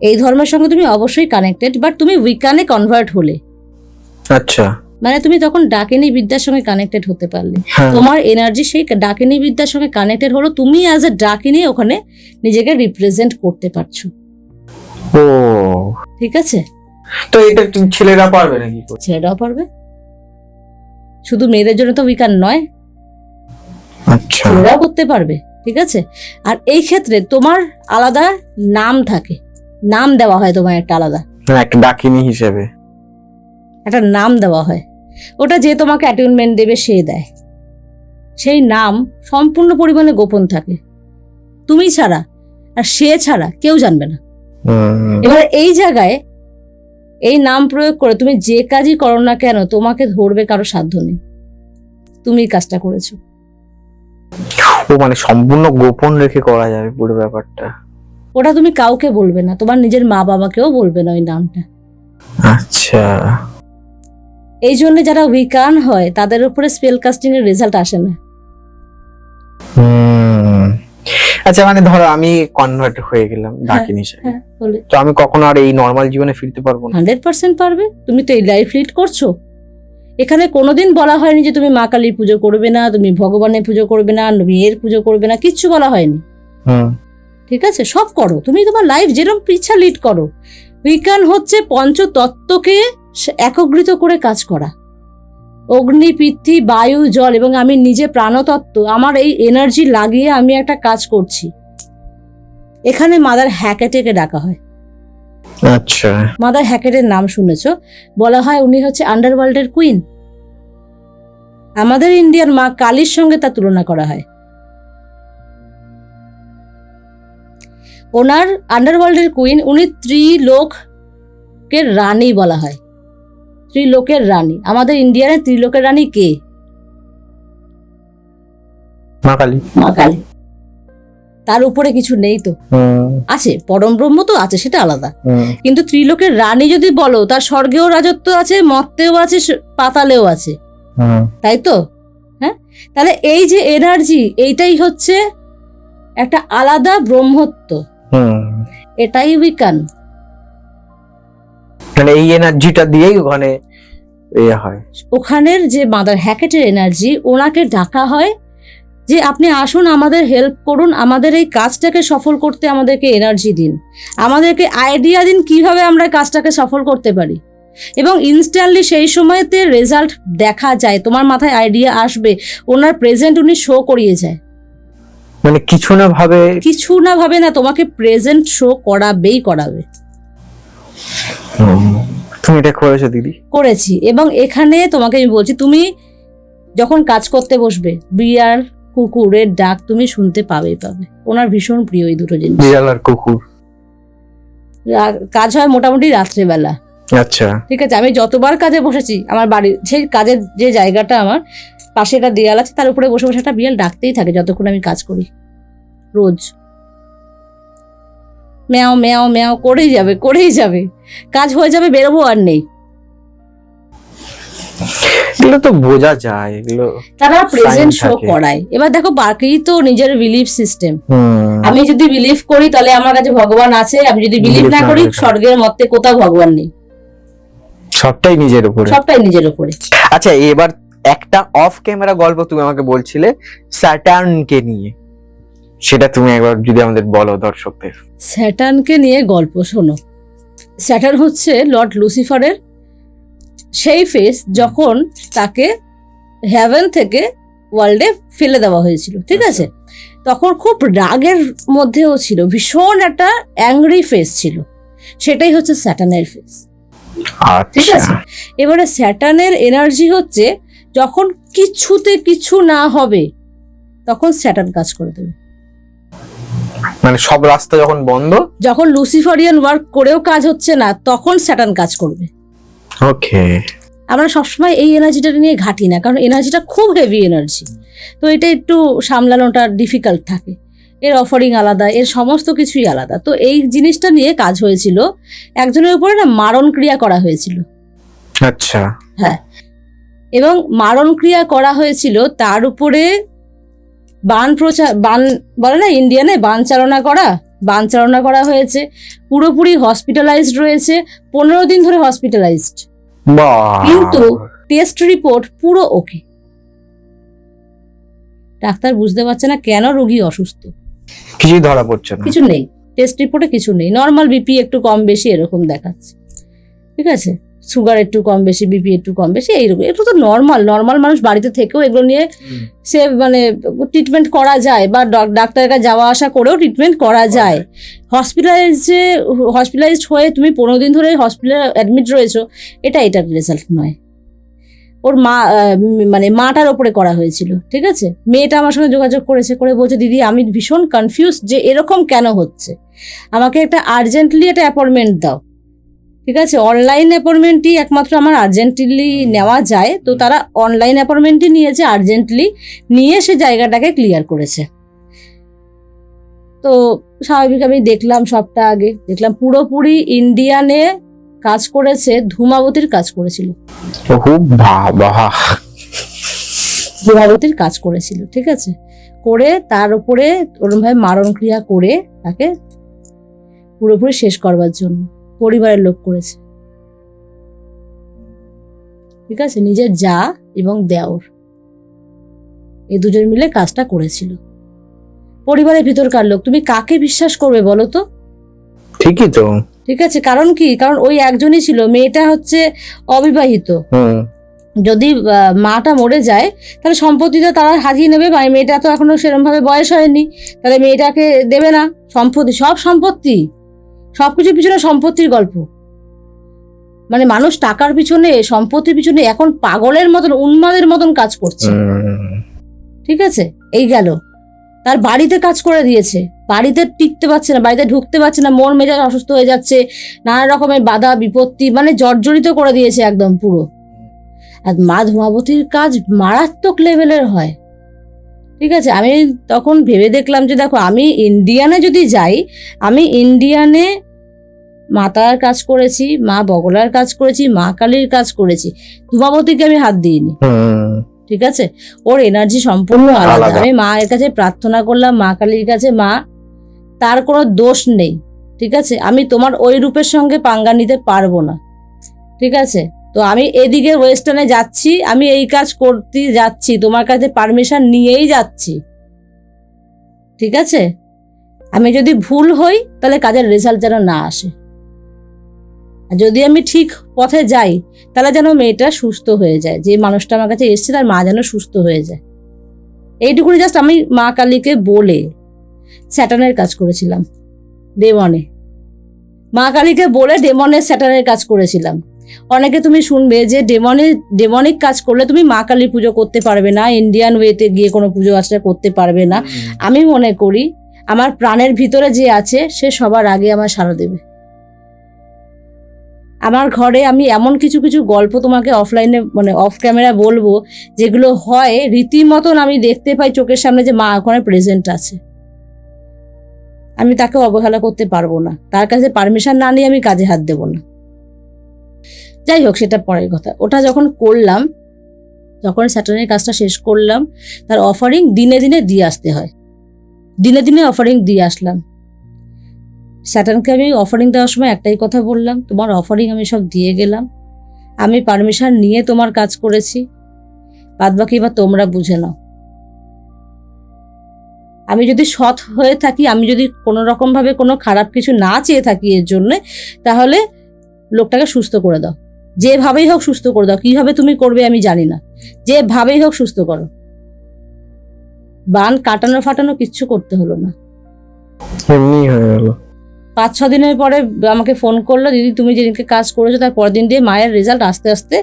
এই ধর্মের সঙ্গে তুমি অবশ্যই কানেক্টেড, বাট তুমি উইকানে কনভার্ট হলে, আচ্ছা, মানে তুমি তখন ডাকিনী বিদ্যার সঙ্গে কানেক্টেড হতে পারলে। হ্যাঁ। তোমার এনার্জি সেই ডাকিনী বিদ্যার সঙ্গে কানেক্টেড হলো, তুমি অ্যাজ এ ডাকিনী ওখানে নিজেকে রিপ্রেজেন্ট করতে পারছো। ও, ঠিক আছে, তো এটা ছেলেরা পারবে নাকি? ছেলেরাও পারবে, শুধু মেয়েদের জন্য তো উইকান নয়, আচ্ছা, ছেলেরাও করতে পারবে। ঠিক আছে, আর এই ক্ষেত্রে তোমার আলাদা নাম থাকে, নাম দেওয়া হয় তোমার একটা আলাদা, একটা ডাকিনী হিসেবে একটা নাম দেওয়া হয়। ওটা যে তোমাকে অ্যাটেনমেন্ট দেবে সে দেয়, সেই নাম সম্পূর্ণ পরিমাণে গোপন থাকে, তুমি ছাড়া আর সে ছাড়া কেউ জানবে না। এবার এই জায়গায় এই নাম প্রয়োগ করে তুমি যে কাজই করো না কেন, তোমাকে ধরবে কারো সাধ্য নেই, তুমি কাজটা করেছো। ও মানে সম্পূর্ণ গোপন রেখে করা যাবে পুরো ব্যাপারটা? ওটা তুমি কাউকে বলবে না, তোমার নিজের মা বাবাকেও বলবে না ওই নামটা। আচ্ছা, এই জন্য যারা উইকান হয় তাদের উপরে স্পেল কাস্টিং এর রেজাল্ট আসে না। আচ্ছা, মানে ধরো আমি কনভার্ট হয়ে গেলাম ডাকিনী হিসেবে, হ্যাঁ, বলে তো আমি কখনো আর এই নর্মাল জীবনে ফিরতে পারবো না? 100% পারবে। তুমি তো এই লাইফ লিড করছো, এখানে কোনোদিন বলা হয়নি যে তুমি মা কালীর পুজো করবে না, তুমি ভগবানের পুজো করবে না, মেয়ের পুজো করবে না, কিচ্ছু বলা হয়নি। ঠিক আছে, সব করো, তুমি তোমার লাইফ যেরকম ইচ্ছা লিড করো। উইকান হচ্ছে পঞ্চতত্ত্বকে একত্রিত করে কাজ করা, অগ্নি, পৃথিবী, বায়ু, জল এবং আমি নিজে প্রাণতত্ত্ব, আমার এই এনার্জি লাগিয়ে আমি একটা কাজ করছি। এখানে মাদার হ্যাকেটেকে ডাকা হয়। আচ্ছা, মাদার হ্যাকেটের নাম শুনেছো, বলা হয় উনি হচ্ছে আন্ডারওয়ার্ল্ডের কুইন। আমাদের ইন্ডিয়ার মা কালীর সঙ্গে তার তুলনা করা হয়। ওনার আন্ডারওয়ার্ল্ডের কুইন, উনি ত্রিলোকের রানী বলা হয়, ত্রিলোকের রানী। আমাদের ইন্ডিয়ার ত্রিলোকের রানী কে? মা কালী। মা কালী, তার উপরে কিছু নেই তো? আছে, পরম ব্রহ্ম তো আছে, সেটা আলাদা, কিন্তু ত্রিলোকের রানী যদি বলো, তার স্বর্গেও রাজত্ব আছে, মর্তেও আছে, পাতালেও আছে, তাই তো? হ্যাঁ, তাহলে এই যে এনার্জি, এইটাই হচ্ছে একটা আলাদা ব্রহ্মত্ব, এটাই উইকান। মানে এই এনার্জিটা দিয়েই ওখানে হয়। ওখানের যে মাদার হ্যাকেটের এনার্জি, ওনাকে ডাকা হয় যে আপনি আসুন, আমাদের হেল্প করুন, আমাদের এই কাজটাকে সফল করতে আমাদেরকে এনার্জি দিন, আমাদেরকে আইডিয়া দিন কিভাবে আমরা কাজটাকে সফল করতে পারি। এবং ইনস্ট্যান্টলি সেই সময়তে রেজাল্ট দেখা যায়, তোমার মাথায় আইডিয়া আসবে, ওনার প্রেজেন্ট উনি শো করিয়ে যায়। মানে কিছু না ভাবে না, তোমাকে প্রেজেন্ট শো করাবে। তুমি এটা করেছো দিদি? করেছি, এবং এখানে তোমাকে আমি বলছি, তুমি যখন কাজ করতে বসবে, বিড়াল কুকুরের ডাক তুমি শুনতে পাবে। ওনার ভীষণ প্রিয় এই দুটো জিনিস, বিড়াল আর কুকুর। কাজ হয় মোটামুটি রাত্রেবেলা। আচ্ছা, ঠিক আছে, আমি যতবার কাজে বসেছি, আমার বাড়ির সেই কাজের যে জায়গাটা, আমার পাশে একটা দেয়াল আছে, তার উপরে বসে বসে একটা বিড়াল ডাকতেই থাকে যতক্ষণ আমি কাজ করি। রোজ ম্যাও ম্যাও ম্যাও করেই যাবে, কাজ হয়ে যাবে, বেরোবো আর নেই। এগুলো তো বোঝা যায়, এগুলো তারা প্রেজেন্ট sign শো থাকে। করায়। এবার দেখো, বাকি তো নিজের বিলিফ সিস্টেম। আমি যদি বিলিভ করি তাহলে আমার কাছে ভগবান আছে, আমি যদি বিলিভ Believe না না করি, করি, স্বর্গের মধ্যে কোথাও ভগবান নেই, সবটাই নিজের উপরে। সবটাই নিজের উপরে। আচ্ছা, এবার একটা অফ ক্যামেরা গল্প তুমি আমাকে বলছিলে স্যাটার্নকে নিয়ে, সেটা তুমি একবার যদি আমাদের বলো দর্শকদের। স্যাটার্নকে নিয়ে গল্প শোনো। স্যাটার্ন হচ্ছে লর্ড লুসিফারের সেই ফেস, যখন তাকে হেভেন থেকে ওয়ার্ল্ডে ফেলে দেওয়া হয়েছিল। ঠিক আছে, তখন খুব রাগের মধ্যেও ছিল, ভীষণ একটা অ্যাংরি ফেস ছিল, সেটাই হচ্ছে স্যাটার্নের ফেস। ঠিক আছে, এবারে স্যাটার্নের এনার্জি হচ্ছে যখন কিছুতে কিছু না হবে, তখন স্যাটার্ন কাজ করে দেবে। মানে সব রাস্তা যখন বন্ধ, যখন লুসিফারিয়ান ওয়ার্ক করেও কাজ হচ্ছে না, তখন স্যাটার্ন কাজ করবে। ওকে। আমরা সবসময় এই এনার্জিটা নিয়ে ঘাটি না, কারণ এনার্জিটা খুব হেভি এনার্জি, তো এটা একটু সামলানোটা ডিফিকাল্ট থাকে। এর অফারিং আলাদা, এর সমস্ত কিছুই আলাদা। তো এই জিনিসটা নিয়ে কাজ হয়েছিল, একজনের উপরে না মারণ ক্রিয়া করা হয়েছিল। আচ্ছা। হ্যাঁ, এবং মারণ ক্রিয়া করা হয়েছিল, তার উপরে বান বলে না ইন্ডিয়ানে, বান চালনা করা হয়েছে, পুরোপুরি হসপিটালাইজড রয়েছে, 15 দিন ধরে হসপিটালাইজড, কিন্তু টেস্ট রিপোর্ট পুরো ওকে। ডাক্তার বুঝতে পারছে না কেন রোগী অসুস্থ, কিছুই ধরা পড়ছে না, কিছু নেই, টেস্ট রিপোর্টে কিছু নেই, নর্মাল বিপি একটু কম বেশি এরকম দেখাচ্ছে, ঠিক আছে, সুগার একটু কম বেশি, বিপি একটু কম বেশি, এইরকম। এগুলো তো নর্মাল মানুষ বাড়িতে থেকেও এগুলো নিয়ে সে মানে ট্রিটমেন্ট করা যায়, বা ডাক্তারের কাছে যাওয়া আসা করেও ট্রিটমেন্ট করা যায়। হসপিটালাইজড হয়ে তুমি 15 দিন ধরে হসপিটালে অ্যাডমিট রয়েছো, এটার রেজাল্ট নয়। ওর মানে মাটার ওপরে করা হয়েছিল, ঠিক আছে। মেয়েটা আমার সঙ্গে যোগাযোগ করে বলছে, দিদি আমি ভীষণ কনফিউজ যে এরকম কেন হচ্ছে, আমাকে একটা আর্জেন্টলি একটা অ্যাপয়েন্টমেন্ট দাও, ঠিক আছে। অনলাইন অ্যাপয়েন্টমেন্টই একমাত্র আমার আর্জেন্টলি নেওয়া যায়, তো তারা অনলাইন অ্যাপয়েন্টমেন্টই নিয়েছে আর্জেন্টলি, নিয়ে সে জায়গাটাকে ক্লিয়ার করেছে। তো স্বাভাবিক আমি দেখলাম, সবটা আগে দেখলাম, পুরোপুরি ইন্ডিয়ানে কাজ করেছে, ধূমাবতীর কাজ করেছিল, ধূমাবতীর কাজ করেছিল, ঠিক আছে। করে তার উপরে ওরমভাবে মারণ ক্রিয়া করে তাকে পুরোপুরি শেষ করবার জন্য পরিবারের লোক করেছে, ঠিক আছে। নিজের জা এবং দেওর এই দুজন মিলে কাজটা করেছিল, পরিবারের ভিতরকার লোক। তুমি কাকে বিশ্বাস করবে বলো তো? ঠিকই তো, ঠিক আছে। কারণ কি, কারণ ওই একজনই ছিল, মেয়েটা হচ্ছে অবিবাহিত, যদি মাটা মরে যায় তাহলে সম্পত্তিটা তারা হারিয়ে নেবে, মেয়েটা তো এখনো সেরকম ভাবে বয়স হয়নি, তাহলে মেয়েটাকে দেবে না সম্পত্তি, সবকিছুর পিছনে সম্পত্তির গল্প। মানে মানুষ টাকার পিছনে, সম্পত্তির পিছনে এখন পাগলের মতন, উন্মাদের মতন কাজ করছে, ঠিক আছে। এই গেল, তার বাড়িতে কাজ করে দিয়েছে, বাড়িতে টিকতে পারছে না, বাড়িতে ঢুকতে পারছে না, মন মেজাজ অসুস্থ হয়ে যাচ্ছে, নানা রকমের বাধা বিপত্তি, মানে জর্জরিত করে দিয়েছে একদম পুরো। আর মা ধূমাবতীর কাজ মারাত্মক লেভেলের হয়, ঠিক আছে। আমি তখন ভেবে দেখলাম যে দেখো, আমি ইন্ডিয়ানে যদি যাই, আমি ইন্ডিয়ানে মাতার কাজ করেছি, মা বগলার কাজ করেছি, মা কালীর কাজ করেছি, ধূমাবতীকে আমি হাত দিইনি, ঠিক আছে। ওর এনার্জি সম্পূর্ণ আলাদা। আমি মায়ের কাছে প্রার্থনা করলাম, মা কালীর কাছে, মা তার কোনো দোষ নেই, ঠিক আছে, আমি তোমার ওই রূপের সঙ্গে পাঙ্গা নিতে পারবো না, ঠিক আছে। তো আমি এদিকে ওয়েস্টার্নে যাচ্ছি, আমি এই কাজ করতে যাচ্ছি, তোমার কাছে পারমিশন নিয়েই যাচ্ছি, ঠিক আছে। আমি যদি ভুল হই তাহলে কাজের রেজাল্ট যেন না আসে, আর যদি আমি ঠিক পথে যাই তাহলে যেন মেয়েটা সুস্থ হয়ে যায়, যে মানুষটা আমার কাছে এসছে তার মা যেন সুস্থ হয়ে যায়। এইটুকুনি জাস্ট আমি মা কালীকে বলে স্যাটার্নের কাজ করেছিলাম, ডেমনে, মা কালীকে বলে ডেমনের স্যাটার্নের কাজ করেছিলাম। অনেকে তুমি শুনবে যে ডেমনিক কাজ করলে তুমি মা কালীর পুজো করতে পারবে না, ইন্ডিয়ান ওয়েতে গিয়ে কোনো পুজো আর্চনা করতে পারবে না। আমি মনে করি আমার প্রাণের ভিতরে যে আছে সে সবার আগে আমার সাড়া দেবে। আমার ঘরে আমি এমন কিছু কিছু গল্প তোমাকে অফলাইনে মানে অফ ক্যামেরা বলবো, যেগুলো হয় রীতিমতন আমি দেখতে পাই চোখের সামনে যে মা ওখানে প্রেজেন্ট আছে। আমি তাকে অবহেলা করতে পারবো না, তার কাছে পারমিশন না নিয়ে আমি কাজে হাত দেবো না। যাই হোক, সেটা পরের কথা। ওটা যখন করলাম, যখন স্যাটার্নের কাজটা শেষ করলাম, তার অফারিং দিনে দিনে দিয়ে আসতে হয়, দিনে দিনে অফারিং দিয়ে আসলাম। স্যাটার্নকে আমি অফারিং দেওয়ার সময় একটাই কথা বললাম, তোমার অফারিং আমি সব দিয়ে গেলাম, আমি পারমিশন নিয়ে তোমার কাজ করেছি, বাদবাকি এবার তোমরা বুঝে নাও। আমি যদি সৎ হয়ে থাকি, আমি যদি কোনো রকমভাবে কোনো খারাপ কিছু না চেয়ে থাকি এর জন্যে, তাহলে লোকটাকে সুস্থ করে দাও, যেভাবেই হোক সুস্থ করে দাও। কিভাবে তুমি করবে আমি জানি না, যেভাবেই হোক সুস্থ করো। বান কাটানো ফাটানো কিচ্ছু করতে হলো না, এমনি হয়ে গেল। 5-6 দিনের পরে আমাকে ফোন করলো, দিদি তুমি যেদিনকে কাজ করেছো তার পরের দিন দিয়ে মায়ের রেজাল্ট আস্তে আস্তে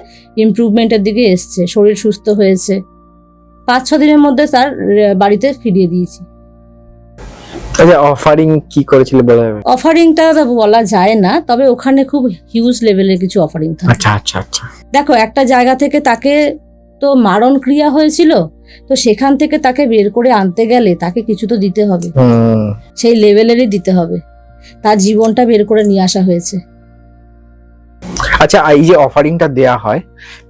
ইমপ্রুভমেন্টের দিকে এসছে, শরীর সুস্থ হয়েছে। 5-6 দিনের মধ্যে তার বাড়িতে ফিরিয়ে দিয়েছি। আচ্ছা, অফারিং কি করেছিল বলা যাবে? অফারিংটা বলা যায় না, তবে ওখানে খুব হিউজ লেভেলের কিছু অফারিং থাকে। আচ্ছা আচ্ছা আচ্ছা। দেখো, একটা জায়গা থেকে তাকে তো মারণ ক্রিয়া হয়েছিল, তো সেখান থেকে তাকে বের করে আনতে গেলে তাকে কিছু তো দিতে হবে, সেই লেভেলেরই দিতে হবে। তার জীবনটা বের করে নিয়ে আসা হয়েছে। আচ্ছা, এই যে অফারিংটা দেয়া হয়,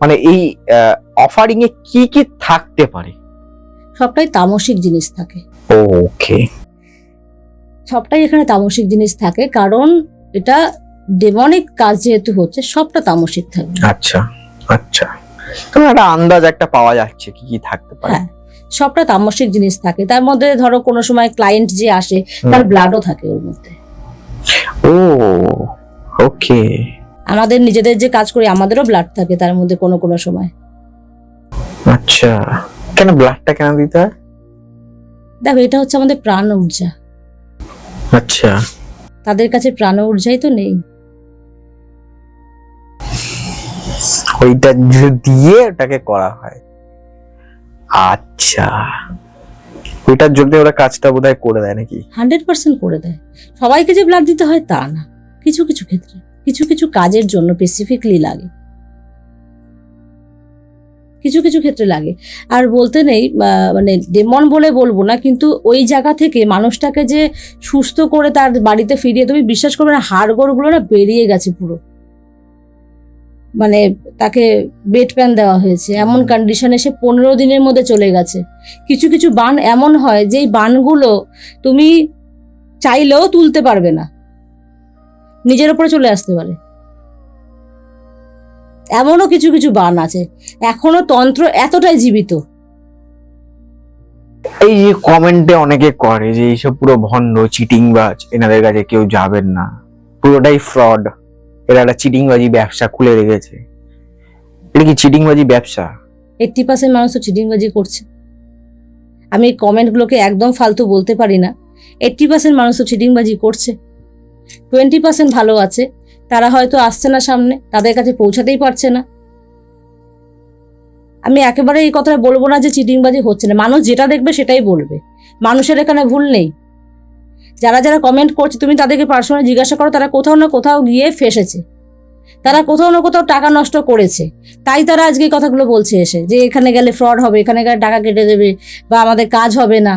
মানে এই অফারিং এ কি কি থাকতে পারে? সবটাই তামসিক জিনিস থাকে। ওকে। সবটাই এখানে তামসিক জিনিস থাকে, কারণ এটা ডেমনিক কাজ যেহেতু হচ্ছে, সবটা তামসিক থাকবে। আচ্ছা আচ্ছা, তোমার একটা আন্দাজ একটা পাওয়া যাচ্ছে কি কি থাকতে পারে? হ্যাঁ, সবটা তামসিক জিনিস থাকে। তার মধ্যে ধরো কোনো সময় ক্লায়েন্ট যে আসে, তার ব্লাডও থাকে ওর মধ্যে। ও ওকে। আমাদের নিজেদের যে কাজ করি, আমাদেরও ব্লাড থাকে তার মধ্যে কোনো কোনো সময়। আচ্ছা, কেন ব্লাডটা কেন দিতে হয়? দেখো, এটা হচ্ছে আমাদের প্রাণ ঊর্জা। আচ্ছা, তাদের কাছে প্রাণ ঊর্জাই তো নেই। ওইটা দিয়ে ওটাকে করা হয়। আচ্ছা, ওইটার জন্য ওরা কাজটা বোধহয় করে দেয় নাকি? 100% করে দেয়। সবাইকে যে ব্লাড দিতে হয় তা না, কিছু কিছু ক্ষেত্রে, কিছু কিছু কাজের জন্য স্পেসিফিকলি লাগে, কিছু কিছু ক্ষেত্রে লাগে। আর বলতে নেই মানে ডেমন বলে বলবো না, কিন্তু ওই জায়গা থেকে মানুষটাকে যে সুস্থ করে তার বাড়িতে ফিরিয়ে, তুমি বিশ্বাস করবে না, হাড়গোড়গুলো না বেরিয়ে গেছে পুরো। মানে তাকে বেড প্যান দেওয়া হয়েছে, এমন কন্ডিশনে সে 15 দিনের মধ্যে চলে গেছে। কিছু কিছু বান এমন হয় যেই বানগুলো তুমি চাইলেও তুলতে পারবে না, নিজের উপরে চলে আসতে পারে। এমনও কিছু কিছু বান আছে, এখনো তন্ত্র এতটাই জীবিত। এই যে কমেন্টে অনেকে করে যে এইসব পুরো ভণ্ড চিটিংবাজ, এনাদের কাছে কেউ যাবেন না, পুরোটাই ফ্রড, এরা একটা চিটিংবাজি ব্যবসা খুলে রেখেছে। এটা কি চিটিংবাজি ব্যবসা? 80% মানুষ তো চিটিংবাজি করছে। আমি কমেন্টগুলোকে একদম ফালতু বলতে পারি না। 80% মানুষ তো চিটিংবাজি করছে। 20% ভালো আছে, তারা হয়তো আসছে না সামনে, তাদের কাছে পৌঁছাতেই পারছে না। আমি একেবারে এই কথাটা বলবো না যে চিটিংবাজি হচ্ছে না, মানুষ যেটা দেখবে সেটাই বলবে, মানুষের এখানে ভুল নেই। যারা যারা কমেন্ট করছে, তুমি তাদেরকে পার্সোনালি জিজ্ঞাসা করো, তারা কোথাও না কোথাও গিয়ে ফেসেছে, তারা কোথাও না কোথাও টাকা নষ্ট করেছে, তাই তারা আজকে এই কথাগুলো বলছে এসে, যে এখানে গেলে ফ্রড হবে, এখানে গেলে টাকা কেটে দেবে, বা আমাদের কাজ হবে না।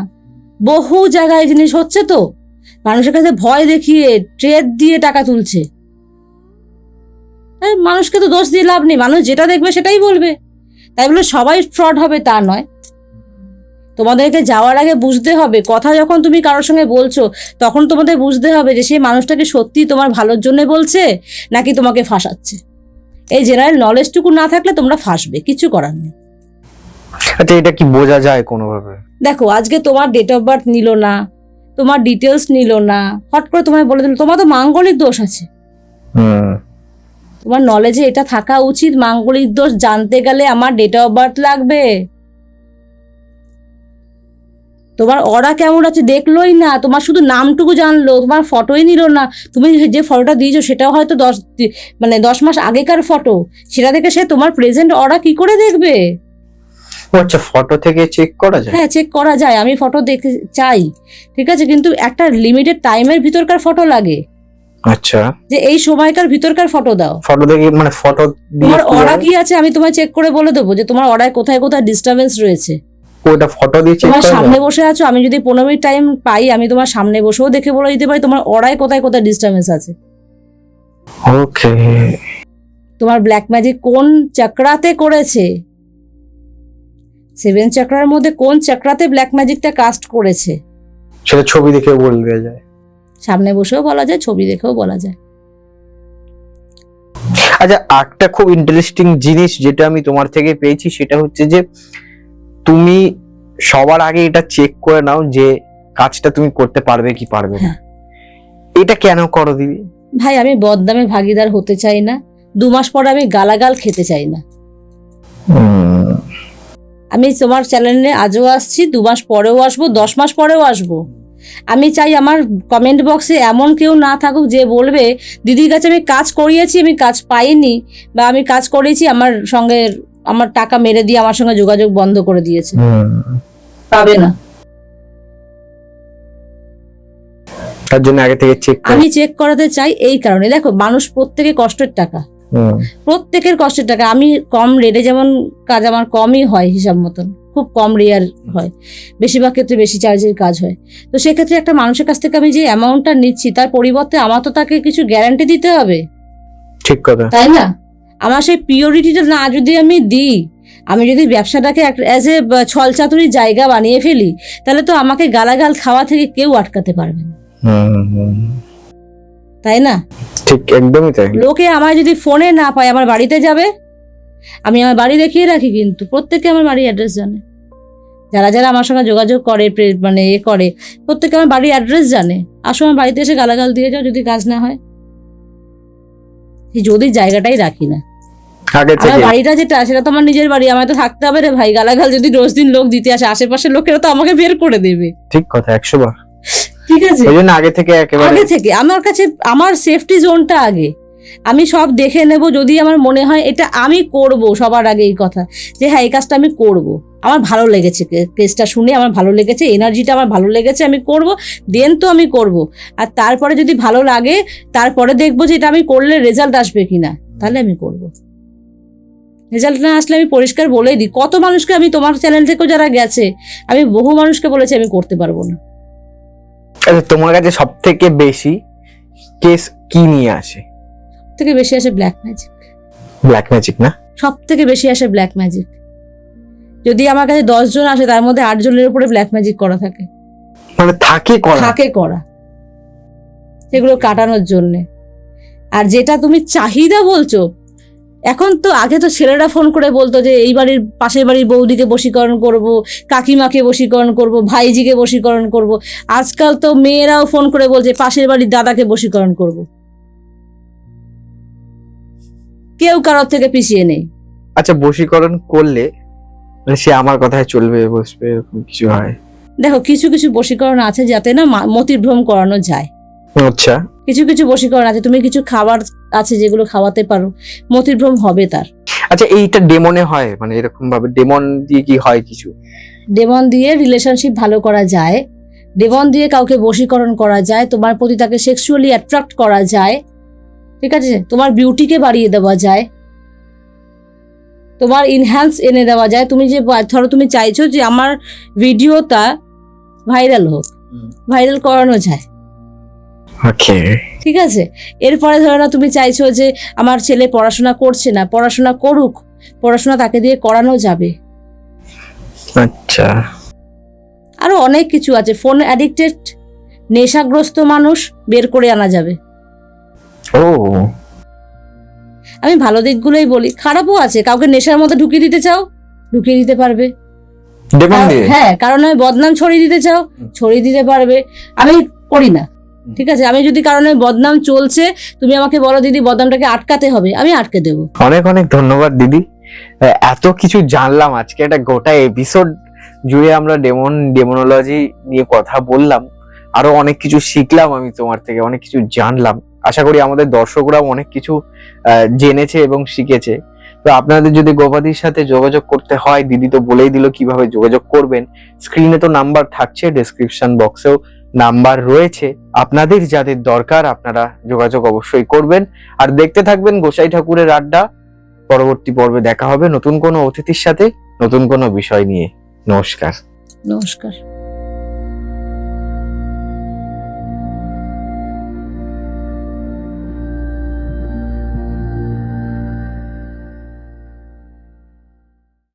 বহু জায়গায় এই জিনিস হচ্ছে, তো মানুষের কাছে ভয় দেখিয়ে ট্রেড দিয়ে টাকা তুলছে। মানুষকে তো দোষ দিয়ে লাভ নেই, মানুষ যেটা দেখবে সেটাই বলবে, তাই বলে সবাই ফ্রড হবে তা নয়। তোমাদেরকে যাওয়ার আগে বুঝতে হবে, কথা যখন তুমি কারোর সঙ্গে বলছো, তখন তোমাদের বুঝতে হবে যে সেই মানুষটাকে সত্যি তোমার ভালোর জন্য বলছে নাকি তোমাকে ফাঁসাচ্ছে। এই জেনারেল নলেজটুকু না থাকলে তোমরা ফাঁসবে, কিছু করার নেই। আচ্ছা, এটা কি বোঝা যায় কোনোভাবে? দেখো, আজকে তোমার ডেট অফ বার্থ নিল না, তোমার ডিটেলস নিল না, হট করে তোমায় বলে দিল তোমার তো মাঙ্গলিক দোষ আছে। তোমার নলেজে এটা থাকা উচিত, মাঙ্গলিক দোষ জানতে গেলে আমার ডেট অফ বার্থ লাগবে। তোমার অরা কেমন আছে দেখলোই না, তোমার শুধু নামটুকু জানলো, তোমার ফটোই নিল না। তুমি যে ফটোটা দিয়েছো সেটাও হয়তো 10 মাস আগেকার ফটো, সেটা দেখে সে তোমার প্রেজেন্ট অরা কি করে দেখবে? আচ্ছা, ফটো থেকে চেক করা যায়? হ্যাঁ, চেক করা যায়, আমি ফটো দেখতে চাই, ঠিক আছে, কিন্তু একটা লিমিটেড টাইমের ভিতরকার ফটো লাগে। আচ্ছা, যে এই সময়কার ভিতরকার ফটো দাও। ফটো দেখে মানে ফটো তোমার অরা কি আছে আমি তোমায় চেক করে বলে দেবো যে তোমার অরায় কোথায় কোথায় ডিস্টারবেন্স রয়েছে। ওটা ফটো দিয়ে চেক তোমার করা সামনে যায়? বসে আছো, আমি যদি 15 মিনিট টাইম পাই, আমি তোমার সামনে বসেও দেখে বলে দিতে পারি তোমার অরায় কোথায় কোথায় ডিস্টারবেন্স আছে। ওকে। তোমার ব্ল্যাক ম্যাজিক কোন চক্রাতে করেছে, 7 চক্রার মধ্যে কোন চক্রাতে ব্ল্যাক ম্যাজিকটা কাস্ট করেছে, সেটা ছবি দেখে বলে দেওয়া যায়? সামনে বসেও বলা যায়, ছবি দেখেও বলা যায়। আচ্ছা, একটা খুব ইন্টারেস্টিং জিনিস যেটা আমি তোমার থেকে পেয়েছি সেটা হচ্ছে যে তুমি সবার আগে এটা চেক করে নাও যে কাজটা তুমি করতে পারবে কি পারবে না। এটা কেন করো দিদি? ভাই, আমি বদনামে ভাগিদার হতে চাই না, 2 মাস পরে আমি গালাগাল খেতে চাই না। আমি তোমার চ্যানেলে আজও আসছি, 2 মাস পরেও আসবো, 10 মাস পরেও আসবো। আমি চাই আমার কমেন্ট বক্সে এমন কেউ না থাকুক যে বলবে দিদির কাছে আমি কাজ করিয়েছি, আমি কাজ পাইনি, বা আমি কাজ করেছি আমার সঙ্গে আমার টাকা মেরে দিয়ে আমার সঙ্গে যোগাযোগ বন্ধ করে দিয়েছে। পাবে না। তার জন্য আগে থেকে চেক আমি চেক করাতে চাই এই কারণে, দেখো মানুষ প্রত্যেকে কষ্টের টাকা, প্রত্যেকের কষ্টের টাকা। আমি কম রেটে, যেমন কাজ আমার কমই হয় হিসাব মতন, খুব কম রেয়ার হয়, বেশিরভাগ ক্ষেত্রে বেশি চার্জের কাজ হয়। তো সেক্ষেত্রে একটা মানুষের কাছ থেকে আমি যে অ্যামাউন্টটা নিচ্ছি তার পরিবর্তে আমার তো তাকে কিছু গ্যারান্টি দিতে হবে, ঠিক কথা, তাই না? আমার সেই পিওরিটিটা না যদি আমি দিই, আমি যদি ব্যবসাটাকে অ্যাজ এ ছলচাতুরির জায়গা বানিয়ে ফেলি, তাহলে তো আমাকে গালাগাল খাওয়া থেকে কেউ আটকাতে পারবে না, তাই না? ঠিক, একদমই তাই। লোকে আমায় যদি ফোনে না পায়, আমার বাড়িতে যাবে, আমি আমার বাড়ি দেখিয়ে রাখি, কিন্তু প্রত্যেকে আমার বাড়ির অ্যাড্রেস জানে, যারা যারা আমার সঙ্গে যোগাযোগ করে, মানে এ করে, প্রত্যেকে আমার বাড়ির অ্যাড্রেস জানে। আসো আমার বাড়িতে এসে গালাগাল দিয়ে যাও যদি কাজ না হয়, যদি জায়গাটাই রাখি না। আমার বাড়িটা যেটা, সেটা তো আমার নিজের বাড়ি, আমায় তো থাকতে হবে রে ভাই। গালাগাল যদি রোজ দিন লোক দিতে আসে, আশেপাশের লোকেরা তো আমাকে বের করে দেবে। ঠিক কথা, 100 বার। ঠিক আছে, ওই জন্য আগে থেকে আমার কাছে আমার সেফটি জোনটা আগে, আমি সব দেখে নেব। যদি আমার মনে হয় এটা আমি করব, সবার আগে এই কথা যে হ্যাঁ এই কাজটা আমি করব, আমার ভালো লেগেছে, কেসটা শুনে আমার ভালো লেগেছে, এনার্জিটা আমার ভালো লেগেছে, আমি করব, দেন তো আমি করব। আর তারপরে যদি ভালো লাগে, তারপরে দেখবো যে এটা আমি করলে রেজাল্ট আসবে কিনা, তাহলে আমি করব। রেজাল্ট না আসলে আমি পরিষ্কার বলেই দিই। কত মানুষকে আমি, তোমার চ্যানেল থেকেও যারা গেছে, আমি বহু মানুষকে বলেছি আমি করতে পারবো না। তোমার কাছে সব থেকে বেশি কেস কি নিয়ে আসে? থেকে বেশি আসে ব্ল্যাক ম্যাজিক। ব্ল্যাক ম্যাজিক না, সব থেকে বেশি আসে ব্ল্যাক ম্যাজিক। যদি আমার কাছে 10 জন আসে, তার মধ্যে 8 জনের উপরে ব্ল্যাক ম্যাজিক করা থাকে, মানে থাকে করা, সেগুলো কাটানোর জন্য। আর যেটা তুমি চাহিদা বলছো, এখন তো, আগে তো ছেলেরা ফোন করে বলতো যে এই বাড়ির পাশের বাড়ির বৌদিকে বশীকরণ করব, কাকিমাকে বশীকরণ করব, ভাইজিকে বশীকরণ করব। আজকাল তো মেয়েরাও ফোন করে বলছে পাশের বাড়ির দাদাকে বশীকরণ করব। কেউ কারোর থেকে পিছিয়ে নেই। আচ্ছা, বশীকরণ করলে মানে সে আমার কথায় চলবে বসবে, এরকম কিছু হয়? দেখো, কিছু কিছু বশীকরণ আছে যাতে না মতিভ্রম করানো যায়। আচ্ছা, কিছু কিছু বশীকরণ আছে, তুমি কিছু খাবার আছে যেগুলো খাওয়াতে পারো, মতিভ্রম হবে তার। আচ্ছা, এইটা ডেমনে হয়, মানে এরকম ভাবে ডেমন দিয়ে কি হয়? কিছু ডেমন দিয়ে রিলেশনশিপ ভালো করা যায়, ডেমন দিয়ে কাউকে বশীকরণ করা যায়, তোমার প্রতি তাকে সেক্সুয়ালি অ্যাট্রাক্ট করা যায়, ঠিক আছে, তোমার বিউটিকে বাড়িয়ে দেওয়া যায়, তোমার ইনহ্যান্স এনে দেওয়া যায়। তুমি যে ধরো তুমি চাইছো যে আমার ভিডিওটা ভাইরাল হোক, ভাইরাল করানো যায়। ওকে, ঠিক আছে। এরপরে ধরো না, তুমি চাইছো যে আমার ছেলে পড়াশোনা করছে না, পড়াশোনা করুক, পড়াশোনা তাকে দিয়ে করানো যাবে। আচ্ছা, আরো অনেক কিছু আছে। ফোন অ্যাডিক্টেড, নেশাগ্রস্ত মানুষ বের করে আনা যাবে। ও, আমি ভালো দিকগুলোই বলি, খারাপও আছে। কাউকে নেশার মধ্যে ঢুকিয়ে দিতে চাও, ঢুকিয়ে দিতে পারবে। হ্যাঁ, কারণ আমি বদনাম ছড়িয়ে দিতে চাও, ছড়িয়ে দিতে পারবে। আমি করি না, ঠিক আছে। আমি যদি কারণে বদনাম চলছে, তুমি আমাকে বলো দিদি বদনামটাকে আটকাতে হবে, আমি আটকে দেবো। অনেক অনেক ধন্যবাদ দিদি, এত কিছু জানলাম আজকে। একটা গোটা এপিসোড জুড়ে আমরা ডেমোনোলজি নিয়ে কথা বললাম, আরো অনেক কিছু শিখলাম, আমি তোমার থেকে অনেক কিছু জানলাম। আশা করি আমাদের দর্শকরাও অনেক কিছু জেনেছে এবং শিখেছে। তো আপনাদের যদি গোপাদির সাথে যোগাযোগ করতে হয়, দিদি তো বলেই দিল কিভাবে যোগাযোগ করবেন। স্ক্রিনে তো নাম্বার থাকছে, ডেসক্রিপশন বক্সেও নাম্বার রয়েছে। আপনাদের যাদের দরকার আপনারা যোগাযোগ অবশ্যই করবেন। আর দেখতে থাকবেন গোসাই ঠাকুরের আড্ডা। পরবর্তী পর্বে দেখা হবে নতুন কোনো অতিথির সাথে, নতুন কোনো বিষয় নিয়ে। নমস্কার। নমস্কার।